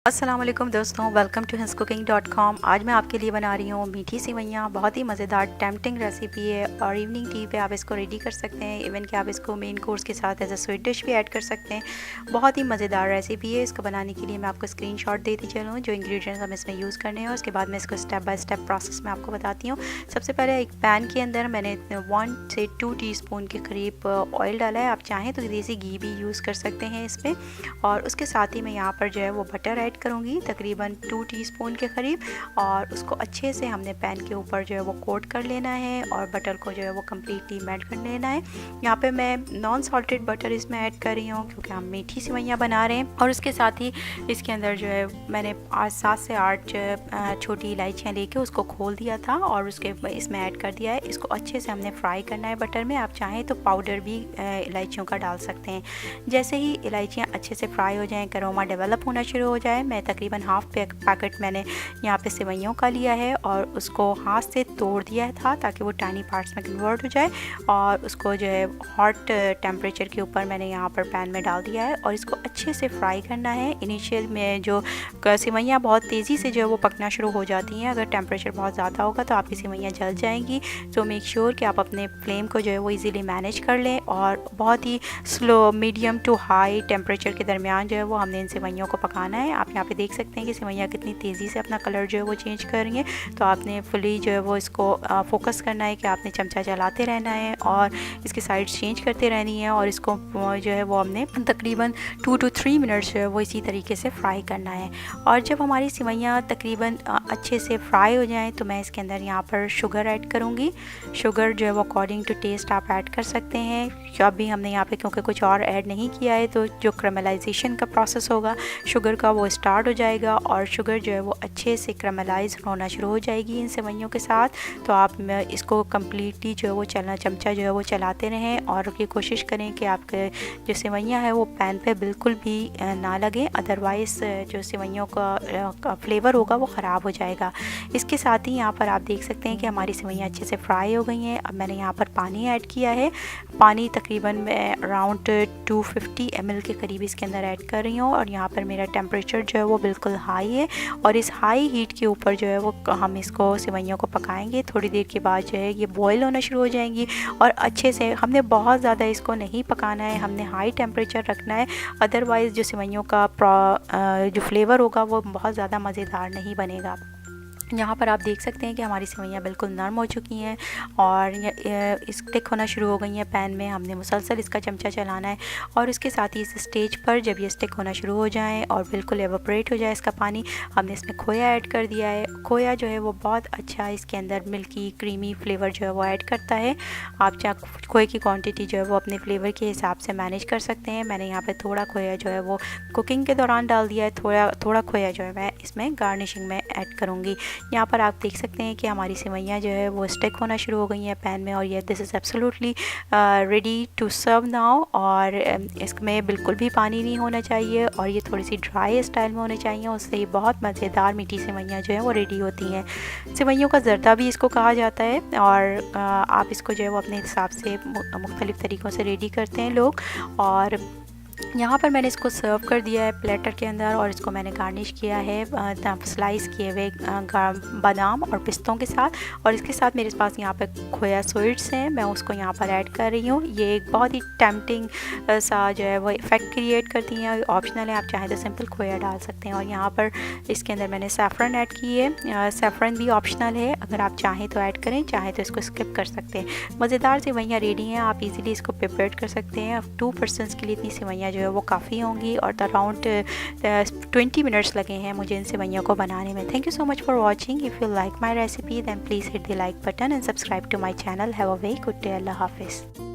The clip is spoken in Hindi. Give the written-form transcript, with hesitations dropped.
अस्सलाम वालेकुम दोस्तों, वेलकम टू hinzcooking.com। आज मैं आपके लिए बना रही हूँ मीठी सेवैयाँ। बहुत ही मज़ेदार टेम्पटिंग रेसिपी है और इवनिंग टी पे आप इसको रेडी कर सकते हैं। इवन कि आप इसको मेन कोर्स के साथ एज अ स्वीट डिश भी ऐड कर सकते हैं। बहुत ही मज़ेदार रेसिपी है। इसको बनाने के लिए मैं आपको स्क्रीनशॉट देती चलूँ जो इंग्रेडिएंट्स हम इसमें यूज़ करने हैं, उसके बाद मैं इसको स्टेप बाय स्टेप प्रोसेस में आपको बताती हूँ। सबसे पहले एक पैन के अंदर मैंने 1 से 2 टीस्पून के करीब ऑयल डाला है। आप चाहें तो देसी घी भी यूज़ कर सकते हैं इसमें। और उसके साथ ही मैं यहाँ पर जो है वो बटर ऐड करूँगी तकरीबन 2 टीस्पून के करीब, और उसको अच्छे से हमने पैन के ऊपर जो है वो कोट कर लेना है और बटर को जो है वो कम्प्लीटली मेल्ट कर लेना है। यहाँ पे मैं नॉन सॉल्टेड बटर इसमें ऐड कर रही हूँ क्योंकि हम मीठी सेवैयाँ बना रहे हैं। और उसके साथ ही इसके अंदर जो है मैंने 7 से 8 छोटी इलायचियाँ लेके उसको खोल दिया था और उसके इसमें ऐड कर दिया है। इसको अच्छे से हमने फ्राई करना है बटर में। आप चाहें तो पाउडर भी इलायचियों का डाल सकते हैं। जैसे ही इलायचियाँ अच्छे से फ्राई हो जाएँ, अरोमा डेवलप होना शुरू हो जाए, मैं तकरीबन हाफ पैकेट मैंने यहाँ पे सेवैयों का लिया है और उसको हाथ से तोड़ दिया था ताकि वो टाइनी पार्ट्स में कन्वर्ट हो जाए। और उसको जो है हॉट टेम्परेचर के ऊपर मैंने यहाँ पर पैन में डाल दिया है और इसको अच्छे से फ्राई करना है। इनिशियल में जो सेवैयाँ बहुत तेज़ी से जो है वो पकना शुरू हो जाती हैं। अगर टेम्परेचर बहुत ज़्यादा होगा तो आपकी सेवैयाँ जल जाएंगी। तो मेक श्योर कि आप अपने फ्लेम को जो है वो ईज़िली मैनेज कर लें और बहुत ही slow medium to high temperature के दरमियान जो है वो हमने इन सेवैयों को पकाना है। आप यहाँ पे देख सकते हैं कि सेवैयाँ कितनी तेज़ी से अपना कलर जो है वो चेंज कर रही हैं। तो आपने फुली जो है वो इसको फोकस करना है कि आपने चमचा चलाते रहना है और इसकी साइड्स चेंज करते रहनी है। और इसको जो है वो हमने तकरीबन 2 to 3 मिनट्स जो है वो इसी तरीके से फ्राई करना है। और जब हमारी सेवैयाँ तकरीबन अच्छे से फ्राई हो जाएँ तो मैं इसके अंदर यहाँ पर शुगर ऐड करूँगी। शुगर जो है वो अकॉर्डिंग टू टेस्ट आप ऐड कर सकते हैं। अभी हमने यहाँ पे क्योंकि कुछ और ऐड नहीं किया है तो जो क्रैमलाइजेशन का प्रोसेस होगा शुगर का वो स्टार्ट हो जाएगा और शुगर जो है वो अच्छे से क्रैमलाइज होना शुरू हो जाएगी इन सेवैयों के साथ। तो आप इसको कम्प्लीटली जो है वो चमचा जो है वो चलाते रहें और ये कोशिश करें कि आपके जो सेवैयाँ हैं वो पैन पे बिल्कुल भी ना लगे, अदरवाइज़ जो सेवैयों का फ्लेवर होगा वो ख़राब हो जाएगा। इसके साथ ही यहाँ पर आप देख सकते हैं कि हमारी सेवैयाँ अच्छे से फ्राई हो गई हैं। अब मैंने यहाँ पर पानी ऐड किया है। पानी तकरीबन मैं अराउंड 250 ml के करीब इसके अंदर ऐड कर रही हूँ और यहाँ पर मेरा टेम्परेचर जो है वो बिल्कुल हाई है और इस हाई हीट के ऊपर जो है वो हम इसको सेवैयों को पकाएंगे। थोड़ी देर के बाद जो है ये बॉईल होना शुरू हो जाएंगी और अच्छे से हमने बहुत ज़्यादा इसको नहीं पकाना है, हमने हाई टेम्परेचर रखना है, अदरवाइज़ जो सेवैयों का जो फ्लेवर होगा वो बहुत ज़्यादा मज़ेदार नहीं बनेगा। यहाँ पर आप देख सकते हैं कि हमारी सेवैयाँ बिल्कुल नरम हो चुकी हैं और स्टिक होना शुरू हो गई हैं पैन में। हमने मुसलसल इसका चमचा चलाना है और इसके साथ ही इस स्टेज पर जब ये स्टिक होना शुरू हो जाए और बिल्कुल एवोपरेट हो जाए इसका पानी, हमने इसमें खोया ऐड कर दिया है। खोया जो है वो बहुत अच्छा इसके अंदर मिल्की क्रीमी फ्लेवर जो है वो ऐड करता है। आप चाहे खोए की क्वान्टिटी जो है वो अपने फ्लेवर के हिसाब से मैनेज कर सकते हैं। मैंने यहाँ पर थोड़ा खोया जो है वो कुकिंग के दौरान डाल दिया है, थोड़ा खोया जो है मैं इसमें गार्निशिंग में ऐड करूँगी। यहाँ पर आप देख सकते हैं कि हमारी सेवैयाँ जो है वो स्टिक होना शुरू हो गई हैं पैन में और ये this is absolutely ready to serve now. और इसमें बिल्कुल भी पानी नहीं होना चाहिए और ये थोड़ी सी ड्राई स्टाइल में होने चाहिए, उससे ही बहुत मज़ेदार मीठी सेवैयाँ जो है वो रेडी होती हैं। सेवैयों का जर्दा भी इसको कहा जाता है और आप इसको जो है वो अपने हिसाब से मुख्तलिफ़ तरीक़ों से रेडी करते हैं लोग। और यहाँ पर मैंने इसको सर्व कर दिया है प्लेटर के अंदर और इसको मैंने गार्निश किया है स्लाइस किए हुए बादाम और पिस्तों के साथ। और इसके साथ मेरे पास यहाँ पे खोया स्वीट्स हैं, मैं उसको यहाँ पर ऐड कर रही हूँ। ये एक बहुत ही टेम्पटिंग सा जो है वो इफ़ेक्ट क्रिएट करती हैं। ऑप्शनल है, आप चाहें तो सिंपल खोया डाल सकते हैं। और यहाँ पर इसके अंदर मैंने सैफ़रन ऐड की है। सैफ़रन भी ऑप्शनल है, अगर आप चाहें तो ऐड करें, चाहें तो इसको स्किप कर सकते हैं। मज़ेदार सेवैयाँ रेडी हैं, आप इजीली इसको प्रिपेयर कर सकते हैं। 2 पर्सन्स के लिए इतनी सेवैयाँ जो है वो काफ़ी होंगी और अराउंड 20 मिनट्स लगे हैं मुझे इन सेवैयों को बनाने में। Thank you so much for watching. If you like my recipe then please hit the like button and subscribe to my channel. Have a very good day. Allah हाफिज़।